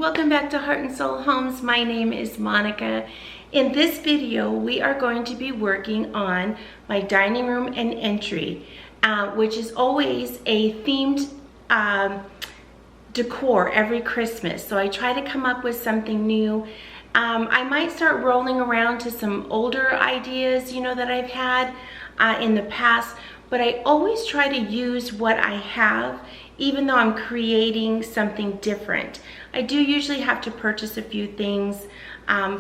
welcome back to Heart and Soul Homes. My name is Monica. In this video, we are going to be working on my dining room and entry, which is always a themed decor every Christmas. So I try to come up with something new. I might start rolling around to some older ideas, that I've had in the past, but I always try to use what I have, even though I'm creating something different. I do usually have to purchase a few things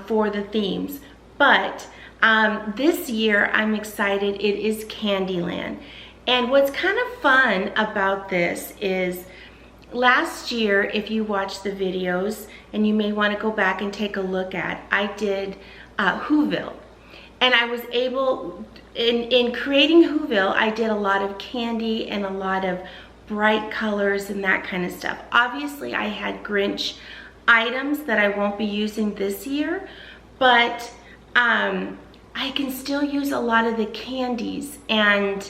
for the themes, but this year I'm excited. It is Candyland. And what's kind of fun about this is last year, if you watched the videos, and you may want to go back and take a look at, I did Whoville. And I was able, in creating Whoville, I did a lot of candy and a lot of bright colors and that kind of stuff. Obviously, I had Grinch items that I won't be using this year, but I can still use a lot of the candies, and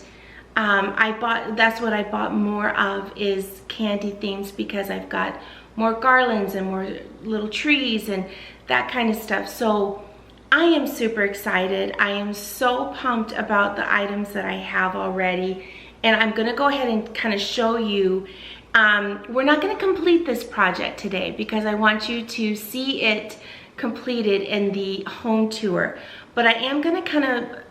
that's what I bought more of, is candy themes, because I've got more garlands and more little trees and that kind of stuff. So I am super excited. I am so pumped about the items that I have already. And I'm gonna go ahead and kind of show you. We're not gonna complete this project today because I want you to see it completed in the home tour. But I am gonna kind of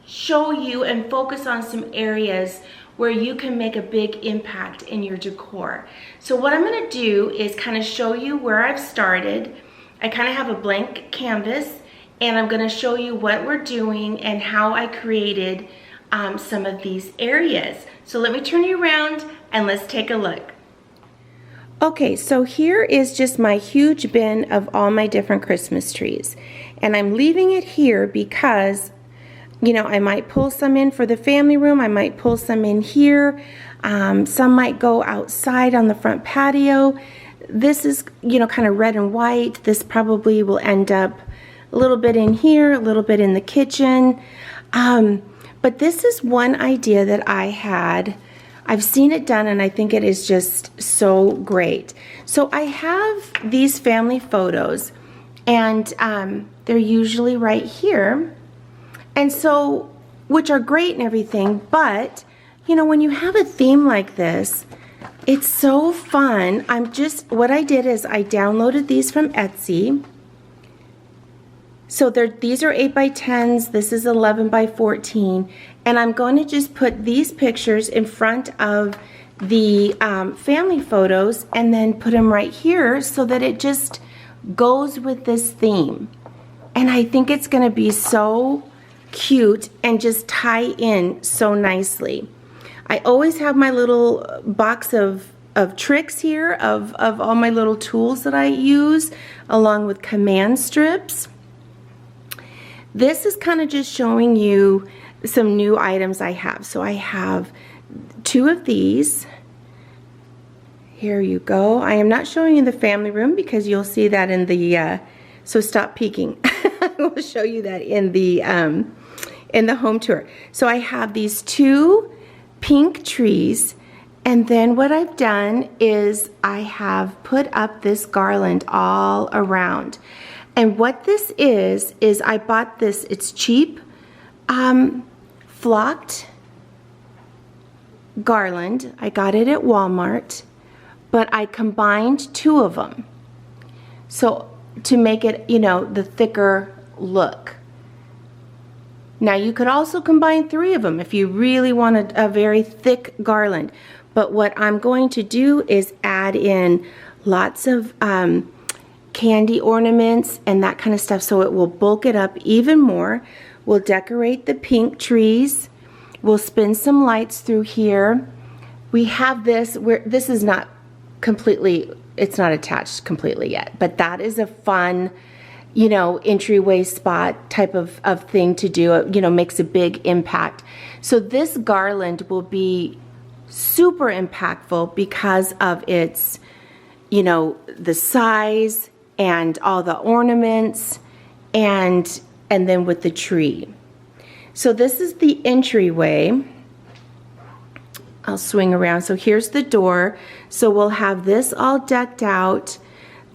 show you and focus on some areas where you can make a big impact in your decor. So what I'm gonna do is kind of show you where I've started. I kind of have a blank canvas, and I'm gonna show you what we're doing and how I created some of these areas. So let me turn you around and let's take a look. Okay, so here is just my huge bin of all my different Christmas trees. And I'm leaving it here because, I might pull some in for the family room. I might pull some in here. Some might go outside on the front patio. This is, kind of red and white. This probably will end up a little bit in here, a little bit in the kitchen. But this is one idea that I had. I've seen it done, and I think it is just so great. So I have these family photos, and they're usually right here. And so, which are great and everything, but, when you have a theme like this, it's so fun. What I did is I downloaded these from Etsy. So these are 8x10s, this is 11x14, and I'm going to just put these pictures in front of the family photos and then put them right here so that it just goes with this theme. And I think it's going to be so cute and just tie in so nicely. I always have my little box of tricks here of all my little tools that I use, along with command strips. This is kind of just showing you some new items I have. So I have 2 of these. Here you go. I am not showing you the family room because you'll see that in the, so stop peeking. I will show you that in the home tour. So I have these 2 pink trees, and then what I've done is I have put up this garland all around. And what this is I bought this, it's cheap, flocked garland. I got it at Walmart, but I combined 2 of them. So to make it, the thicker look. Now you could also combine 3 of them if you really wanted a very thick garland. But what I'm going to do is add in lots of candy ornaments and that kind of stuff, so it will bulk it up even more. We'll decorate the pink trees. We'll spin some lights through here. We have this where this is not completely, it's not attached completely yet, but that is a fun, entryway spot type of thing to do. Makes a big impact. So this garland will be super impactful because of its, the size and all the ornaments, and then with the tree. So this is the entryway. I'll swing around. So here's the door. So we'll have this all decked out.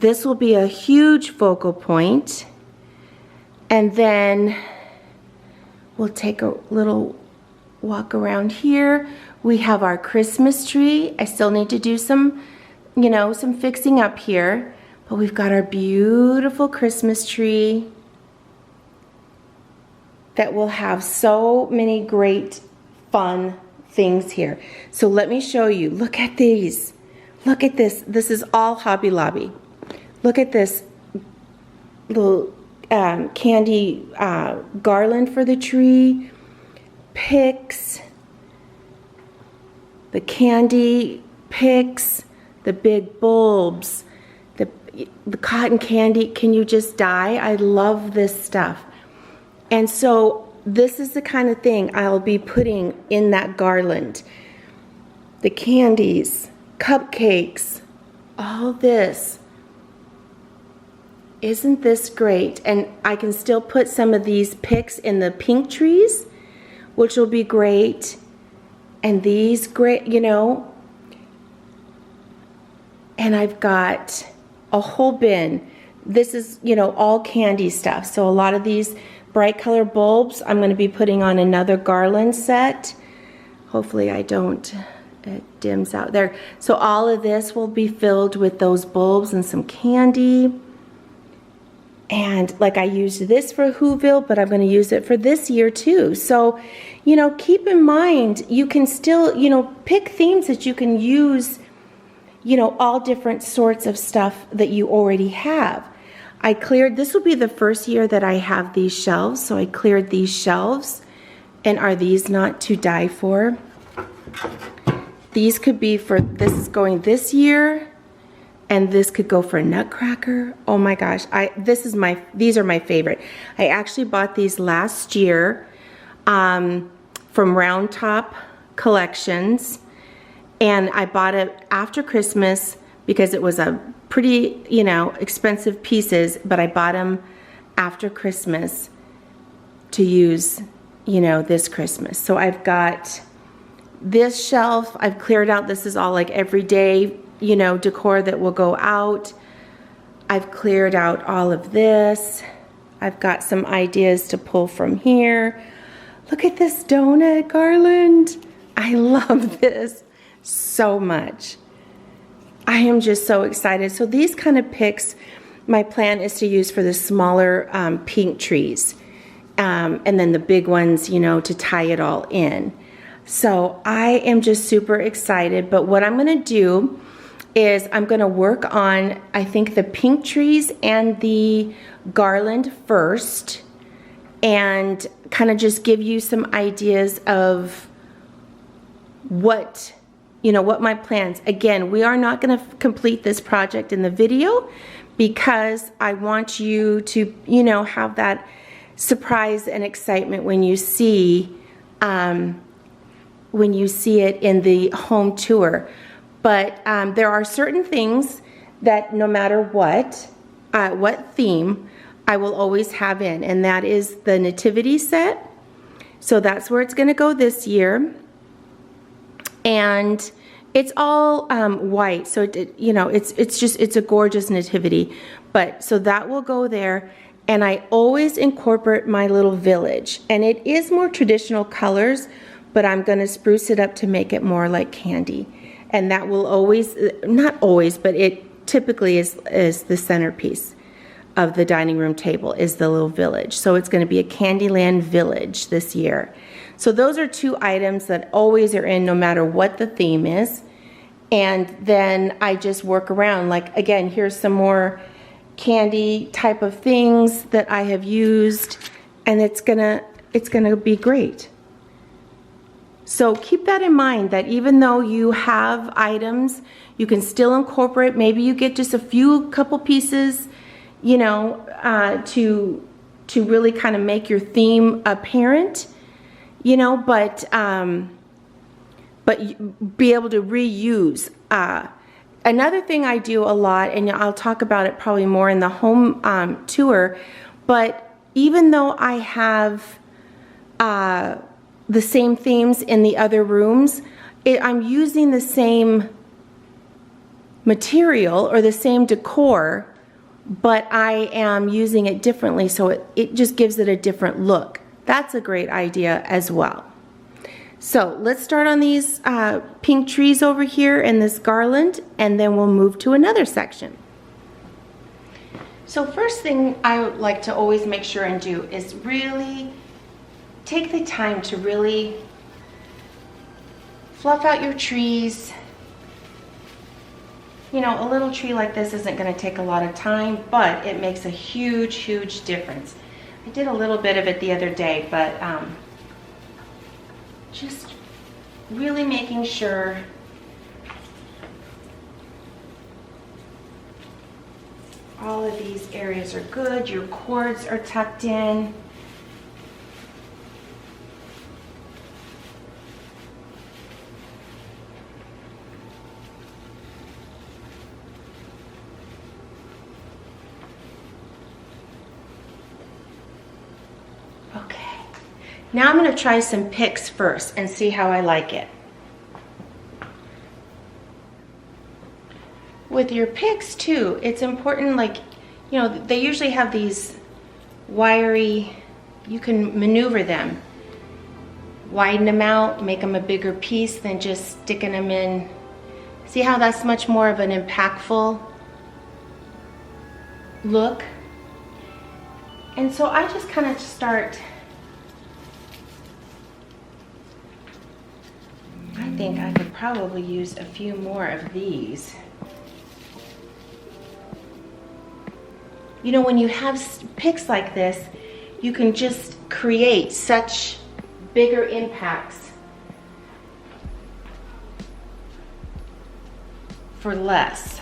This will be a huge focal point. And then we'll take a little walk around here. We have our Christmas tree. I still need to do some, you know, some fixing up here. But we've got our beautiful Christmas tree that will have so many great fun things here. So let me show you. Look at these. Look at this. This is all Hobby Lobby. Look at this little candy garland for the tree. Picks. The candy picks. The big bulbs. The cotton candy. Can you just die? I love this stuff. And so this is the kind of thing I'll be putting in that garland. The candies, cupcakes, all this. Isn't this great? And I can still put some of these picks in the pink trees, which will be great. And these great, you know. And I've got a whole bin. This is, you know, all candy stuff. So a lot of these bright color bulbs, I'm going to be putting on another garland set. Hopefully I don't, it dims out there. So all of this will be filled with those bulbs and some candy. And like I used this for Whoville, but I'm going to use it for this year too. So, you know, keep in mind, you can still, you know, pick themes that you can use, you know, all different sorts of stuff that you already have. I cleared, this will be the first year that I have these shelves, so I cleared these shelves. And are these not to die for? These could be for, this is going this year, and this could go for a Nutcracker. Oh my gosh, these are my favorite. I actually bought these last year from Round Top Collections, and I bought it after Christmas because it was a pretty, you know, expensive pieces, but I bought them after Christmas to use, you know, this Christmas. So I've got this shelf, I've cleared out. This is all like everyday, you know, decor that will go out. I've cleared out all of this. I've got some ideas to pull from here. Look at this donut garland. I love this so much. I am just so excited. So these kind of picks, my plan is to use for the smaller pink trees. And then the big ones, you know, to tie it all in. So I am just super excited. But what I'm going to do is I'm going to work on, I think, the pink trees and the garland first. And kind of just give you some ideas of what, you know, what my plans. Again, we are not going to complete this project in the video because I want you to, you know, have that surprise and excitement when you see it in the home tour. But there are certain things that no matter what theme, I will always have in, and that is the nativity set. So that's where it's going to go this year. And it's all white, so you know, it's a gorgeous nativity. But so that will go there, and I always incorporate my little village, and it is more traditional colors, but I'm going to spruce it up to make it more like candy, and that will always, not always, but it typically is the centerpiece of the dining room table is the little village. So it's going to be a Candyland village this year. So those are two items that always are in no matter what the theme is. And then I just work around. Like, again, here's some more candy type of things that I have used, and it's gonna be great. So keep that in mind, that even though you have items, you can still incorporate. Maybe you get just a couple pieces, you know, to really kind of make your theme apparent, you know, but be able to reuse. Another thing I do a lot, and I'll talk about it probably more in the home tour, but even though I have the same themes in the other rooms, I'm using the same material or the same decor but I am using it differently, so it just gives it a different look. That's a great idea as well. So let's start on these pink trees over here and this garland, and then we'll move to another section. So first thing I like to always make sure and do is really take the time to really fluff out your trees. You know, a little tree like this isn't going to take a lot of time, but it makes a huge, huge difference. I did a little bit of it the other day, but just really making sure all of these areas are good, your cords are tucked in. Okay, now I'm going to try some picks first and see how I like it. With your picks too, it's important, like, you know, they usually have these wiry, you can maneuver them, widen them out, make them a bigger piece than just sticking them in. See how that's much more of an impactful look? And so I just kind of start, I think I could probably use a few more of these. You know, when you have picks like this, you can just create such bigger impacts for less.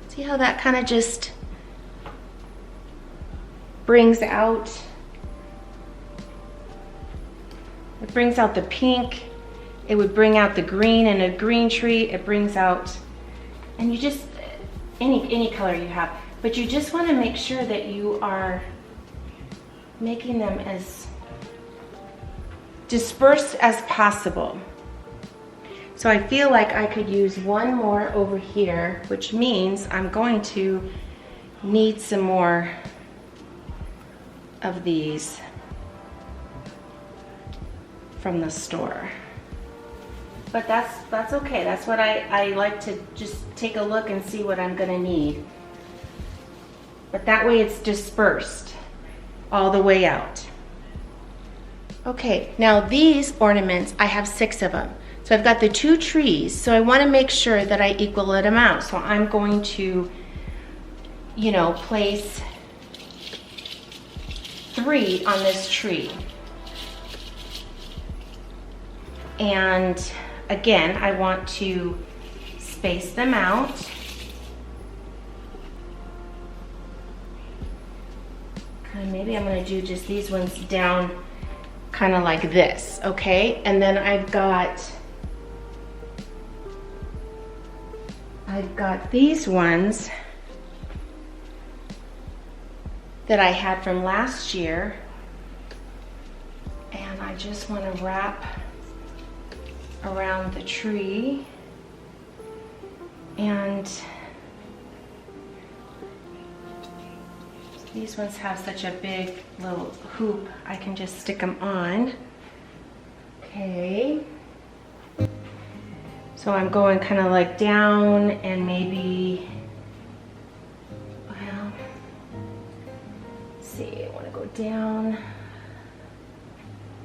See how that kind of just brings out, it brings out the pink, it would bring out the green in a green tree, it brings out, and you just, any color you have, but you just want to make sure that you are making them as dispersed as possible. So I feel like I could use one more over here, which means I'm going to need some more of these from the store. But that's okay. That's what I like to just take a look and see what I'm gonna need. But that way it's dispersed all the way out. Okay, now these ornaments, I have 6 of them. So I've got the 2 trees, so I want to make sure that I equal them out. So I'm going to, you know, place 3 on this tree. And again, I want to space them out. And maybe I'm going to do just these ones down kind of like this, okay? And then I've got these ones that I had from last year, and I just want to wrap around the tree, and these ones have such a big little hoop, I can just stick them on. Okay. So I'm going kind of like down and maybe, well, let's see, I want to go down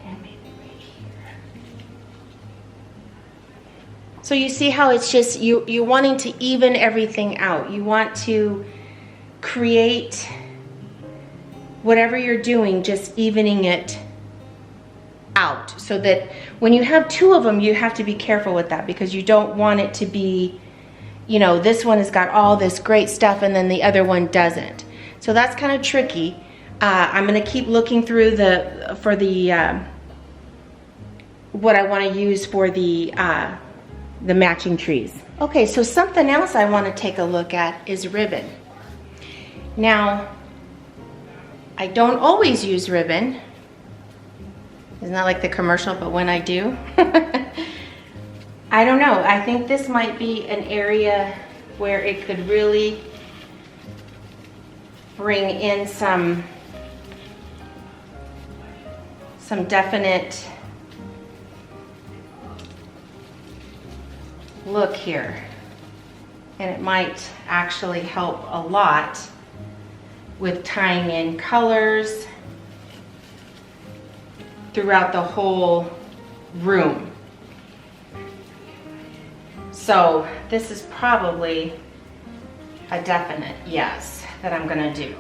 and maybe right here. So you see how it's just, you're wanting to even everything out. You want to create whatever you're doing, just evening it out, so that when you have 2 of them, you have to be careful with that, because you don't want it to be, you know, this one has got all this great stuff and then the other one doesn't. So that's kind of tricky. I'm going to keep looking through what I want to use for the matching trees. Okay, so something else I want to take a look at is ribbon. Now, I don't always use ribbon, Isn't that like the commercial, but when I do? I don't know. I think this might be an area where it could really bring in some definite look here. And it might actually help a lot with tying in colors throughout the whole room. So this is probably a definite yes that I'm gonna do.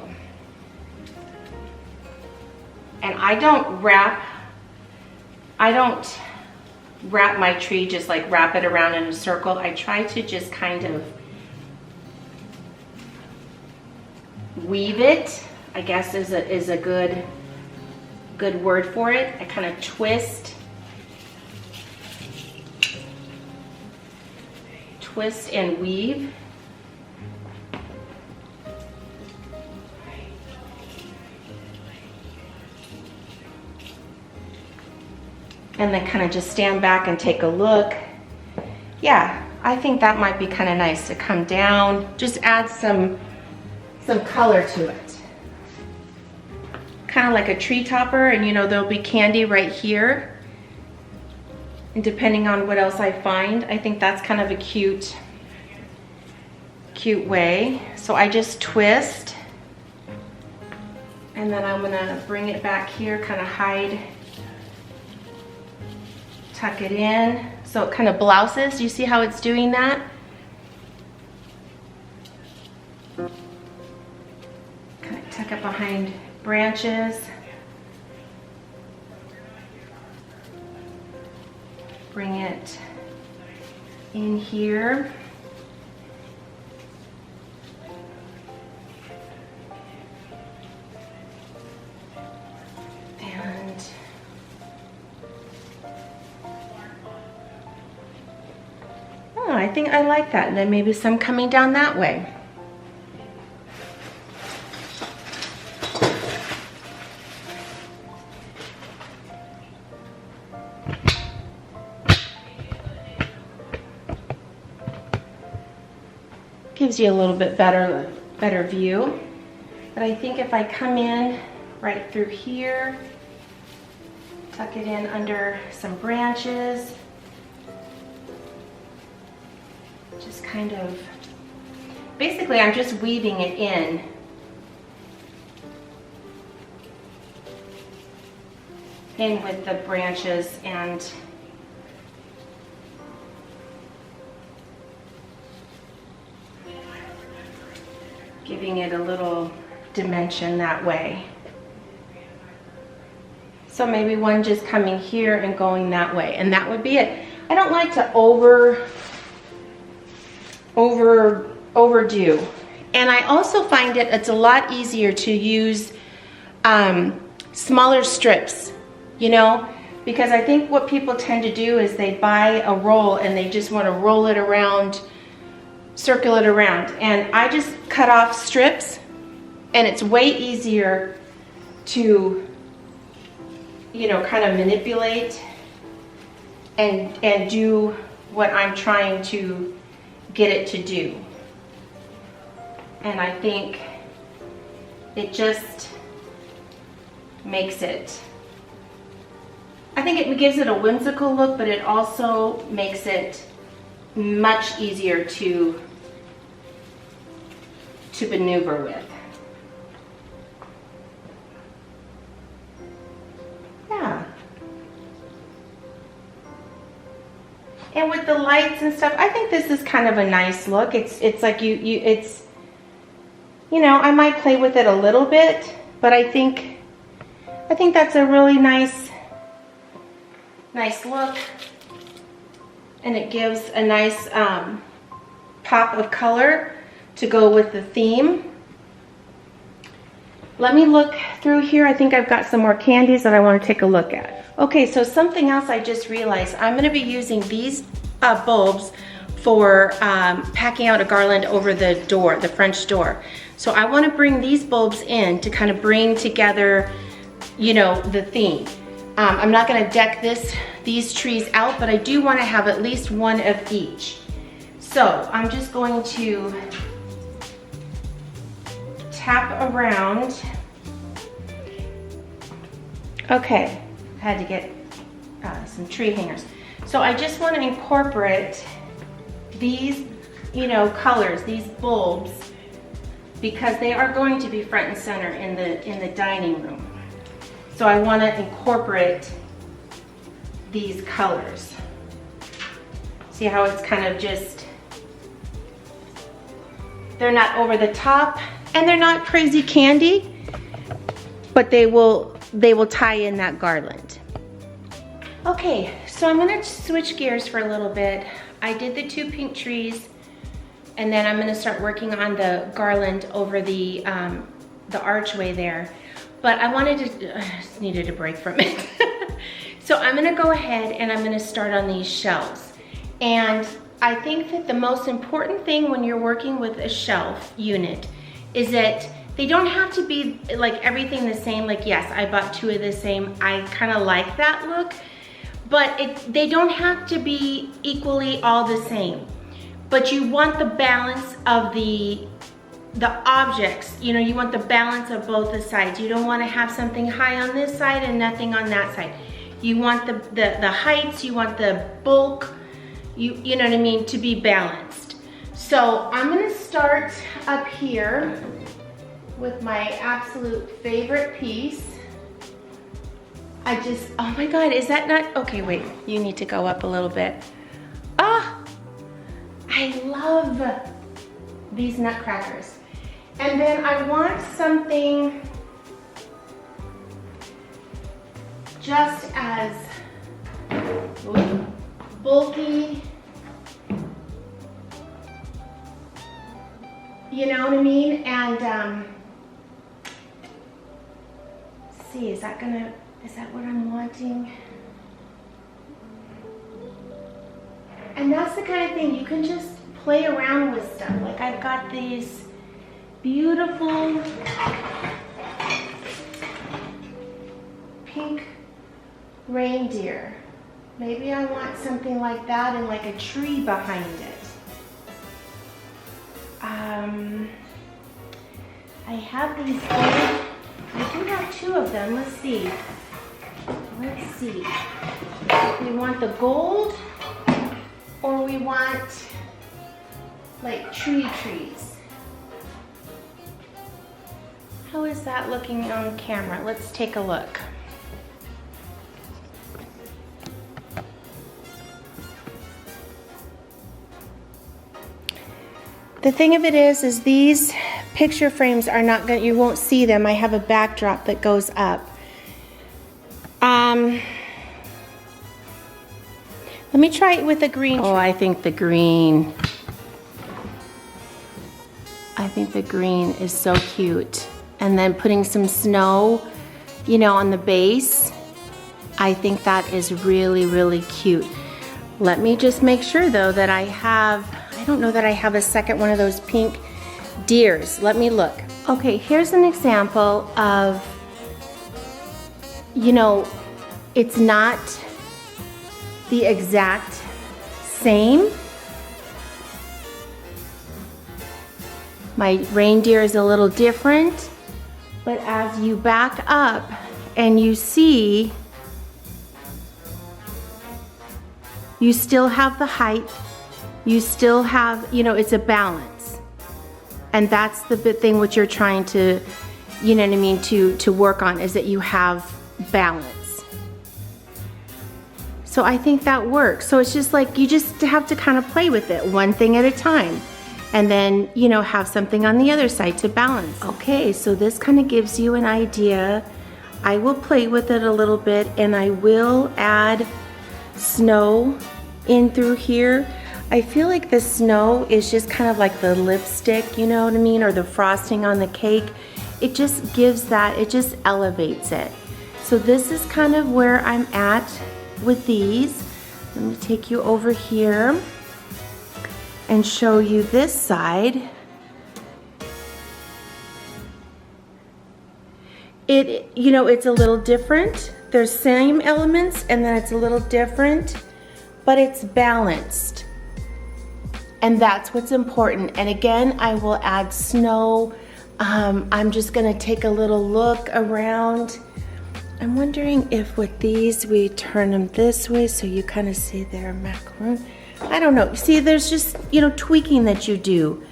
And I don't wrap my tree, just like wrap it around in a circle. I try to just kind of weave it, I guess is a good word for it. I kind of twist and weave. And then kind of just stand back and take a look. Yeah, I think that might be kind of nice to come down, just add some color to it. Kind of like a tree topper, and you know, there'll be candy right here. And depending on what else I find, I think that's kind of a cute way. So I just twist, and then I'm gonna bring it back here, kind of hide, tuck it in, so it kind of blouses. Do you see how it's doing that? Kind of tuck it behind branches. Bring it in here. And oh, I think I like that. And then maybe some coming down that way. Gives you a little bit better view. But I think if I come in right through here, tuck it in under some branches, just kind of, basically I'm just weaving it in with the branches and giving it a little dimension that way. So maybe one just coming here and going that way, and that would be it. I don't like to overdo. And I also find it's a lot easier to use smaller strips, you know, because I think what people tend to do is they buy a roll and they just want to roll it around, circle it around, and I just cut off strips, and it's way easier to, you know, kind of manipulate and do what I'm trying to get it to do. And I think it just makes it, I think it gives it a whimsical look, but it also makes it much easier to maneuver with. Yeah. And with the lights and stuff, I think this is kind of a nice look. It's like it's, you know, I might play with it a little bit, but I think that's a really nice look. And it gives a nice pop of color to go with the theme. Let me look through here. I think I've got some more candies that I want to take a look at. Okay, so something else I just realized, I'm going to be using these bulbs for packing out a garland over the door, the French door. So I want to bring these bulbs in to kind of bring together, you know, the theme. I'm not gonna deck these trees out, but I do wanna have at least one of each. So I'm just going to tap around. Okay, I had to get some tree hangers. So I just wanna incorporate these, you know, colors, these bulbs, because they are going to be front and center in the dining room. So I want to incorporate these colors. See how it's kind of just, they're not over the top and they're not crazy candy, but they will tie in that garland. Okay, so I'm gonna switch gears for a little bit. I did the 2 pink trees, and then I'm gonna start working on the garland over the archway there. But I just needed a break from it. So I'm gonna go ahead and I'm gonna start on these shelves. And I think that the most important thing when you're working with a shelf unit is that they don't have to be like everything the same. Like, yes, I bought 2 of the same. I kind of like that look, but they don't have to be equally all the same. But you want the balance of the objects, you know, you want the balance of both the sides. You don't want to have something high on this side and nothing on that side. You want the heights, you want the bulk, you know what I mean, to be balanced. So I'm gonna start up here with my absolute favorite piece. Oh my God, is that not, okay, wait, you need to go up a little bit. Ah, I love these nutcrackers. And then I want something just as bulky, you know what I mean? And see, is that what I'm wanting? And that's the kind of thing you can just play around with stuff. Like I've got these beautiful pink reindeer. Maybe I want something like that and like a tree behind it. I have these old, I do have 2 of them. Let's see. We want the gold, or we want like trees. How is that looking on camera? Let's take a look. The thing of it is these picture frames are not going, you won't see them. I have a backdrop that goes up. Let me try it with the green. Oh, I think the green is so cute. And then putting some snow, you know, on the base. I think that is really, really cute. Let me just make sure though that I don't know that I have a second one of those pink deers. Let me look. Okay, here's an example of, you know, it's not the exact same. My reindeer is a little different, but as you back up and you see, you still have the height, you still have, you know, it's a balance. And that's the big thing what you're trying to, you know what I mean, to work on, is that you have balance. So I think that works. So it's just like, you just have to kind of play with it one thing at a time. And then, you know, have something on the other side to balance. Okay, so this kind of gives you an idea. I will play with it a little bit and I will add snow in through here. I feel like the snow is just kind of like the lipstick, you know what I mean, or the frosting on the cake. It just gives that, it just elevates it. So this is kind of where I'm at with these. Let me take you over here and show you this side. it's a little different. There's same elements and then it's a little different, but it's balanced. And that's what's important. And again, I will add snow. I'm just gonna take a little look around. I'm wondering if with these, we turn them this way so you kind of see their macaroon. I don't know. See, there's just, tweaking that you do.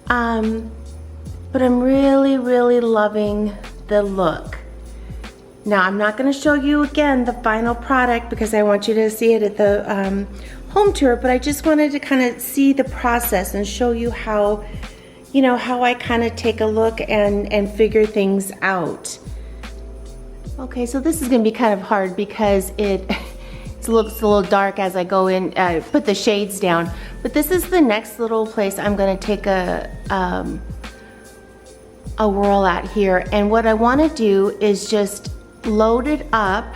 But I'm really, really loving the look. Now, I'm not gonna show you again the final product because I want you to see it at the home tour, but I just wanted to kind of see the process and show you how, how I kind of take a look and figure things out. Okay, so this is gonna be kind of hard because it looks a little dark as I go in, put the shades down. But this is the next little place I'm gonna take a whirl at here. And what I wanna do is just load it up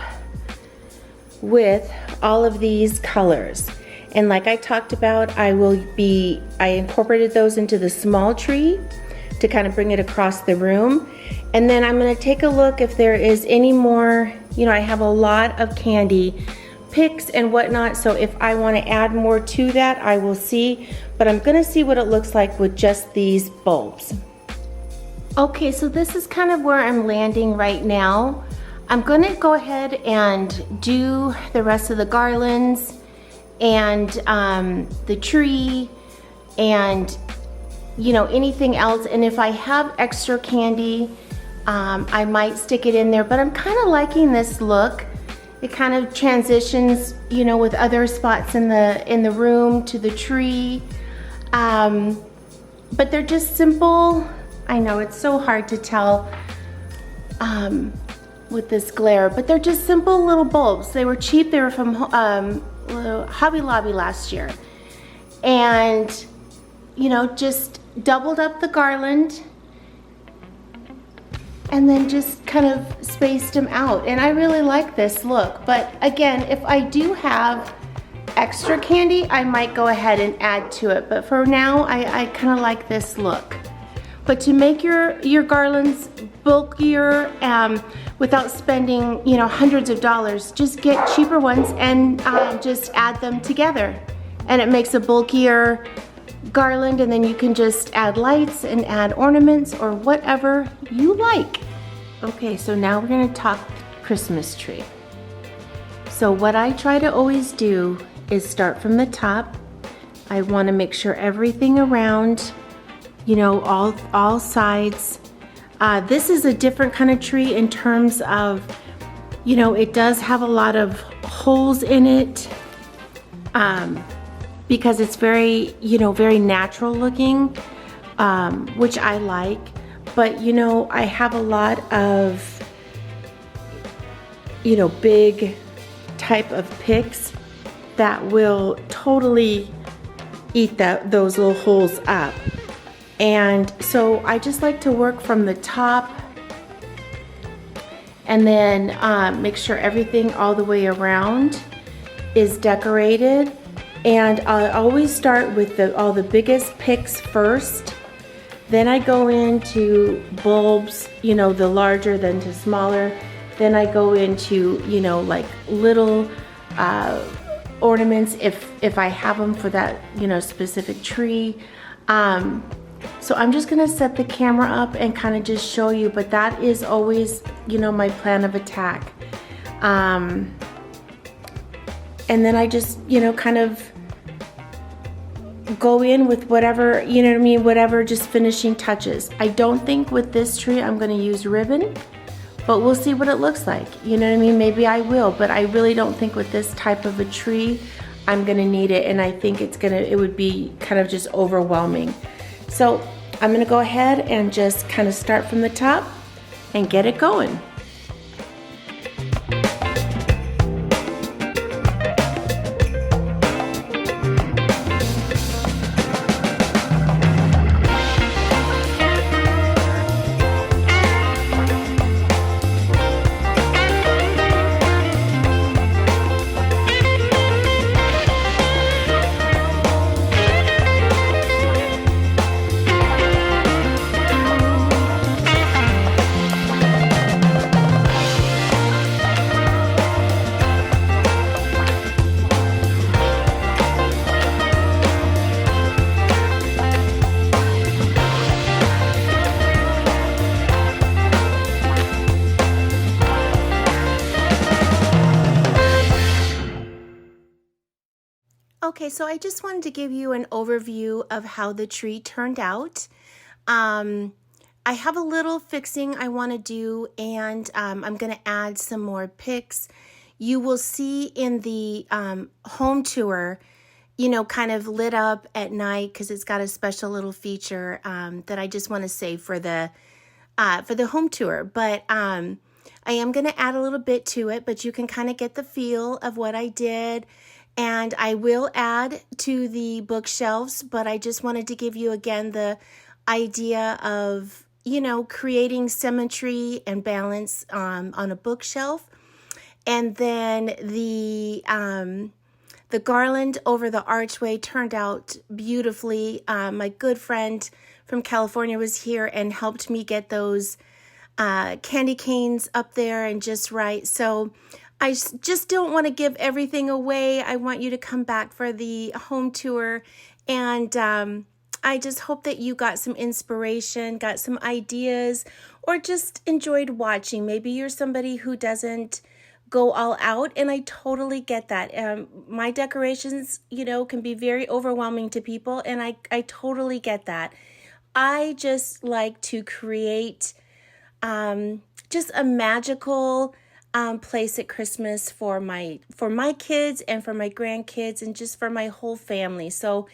with all of these colors. And like I talked about, I incorporated those into the small tree to kind of bring it across the room. And then I'm gonna take a look if there is any more, I have a lot of candy picks and whatnot, so if I wanna add more to that, I will see, but I'm gonna see what it looks like with just these bulbs. Okay, so this is kind of where I'm landing right now. I'm gonna go ahead and do the rest of the garlands and the tree and anything else. And if I have extra candy, I might stick it in there, but I'm kind of liking this look. It kind of transitions, with other spots in the room to the tree. But they're just simple. I know it's so hard to tell with this glare, but they're just simple little bulbs. They were cheap. They were from Hobby Lobby last year. And, just doubled up the garland and then just kind of spaced them out. And I really like this look. But again, if I do have extra candy, I might go ahead and add to it. But for now, I kind of like this look. But to make your garlands bulkier without spending, hundreds of dollars, just get cheaper ones and just add them together. And it makes a bulkier garland, and then you can just add lights and add ornaments or whatever you like. Okay, so now we're gonna talk Christmas tree. So what I try to always do is start from the top. I wanna make sure everything around, all sides. This is a different kind of tree in terms of, it does have a lot of holes in it. Because it's very, very natural looking, which I like. But, I have a lot of, big type of picks that will totally eat those little holes up. And so I just like to work from the top and then make sure everything all the way around is decorated. And I always start with all the biggest picks first. Then I go into bulbs, the larger than to smaller. Then I go into, like little ornaments if I have them for that, specific tree. So I'm just gonna set the camera up and kind of just show you, but that is always, my plan of attack. And then I just, kind of go in with whatever, whatever just finishing touches. I don't think with this tree I'm gonna use ribbon, but we'll see what it looks like. Maybe I will, but I really don't think with this type of a tree I'm gonna need it, and I think it would be kind of just overwhelming. So I'm gonna go ahead and just kind of start from the top and get it going. Okay, so I just wanted to give you an overview of how the tree turned out. I have a little fixing I want to do, and I'm going to add some more pics. You will see in the home tour, you know, kind of lit up at night because it's got a special little feature that I just want to save for the home tour. But I am going to add a little bit to it, but you can kind of get the feel of what I did. And I will add to the bookshelves, but I just wanted to give you again the idea of, you know, creating symmetry and balance on a bookshelf. And then the garland over the archway turned out beautifully. My good friend from California was here and helped me get those candy canes up there and just right. So I just don't want to give everything away. I want you to come back for the home tour. And I just hope that you got some inspiration, got some ideas, or just enjoyed watching. Maybe you're somebody who doesn't go all out, and I totally get that. My decorations, you know, can be very overwhelming to people, and I totally get that. I just like to create just a magical place at Christmas for my kids and for my grandkids and just for my whole family. So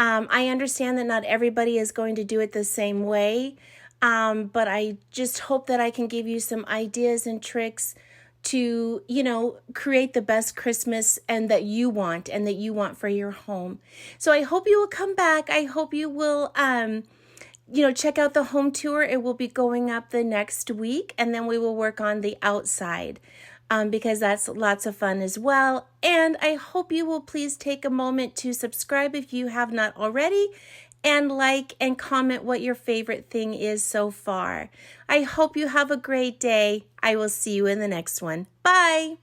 I understand that not everybody is going to do it the same way, but I just hope that I can give you some ideas and tricks to, you know, create the best Christmas and that you want for your home. So I hope you will come back. I hope you will you know, check out the home tour. It will be going up the next week, and then we will work on the outside because that's lots of fun as well. And I hope you will please take a moment to subscribe if you have not already, and like and comment what your favorite thing is so far. I hope you have a great day. I will see you in the next one. Bye.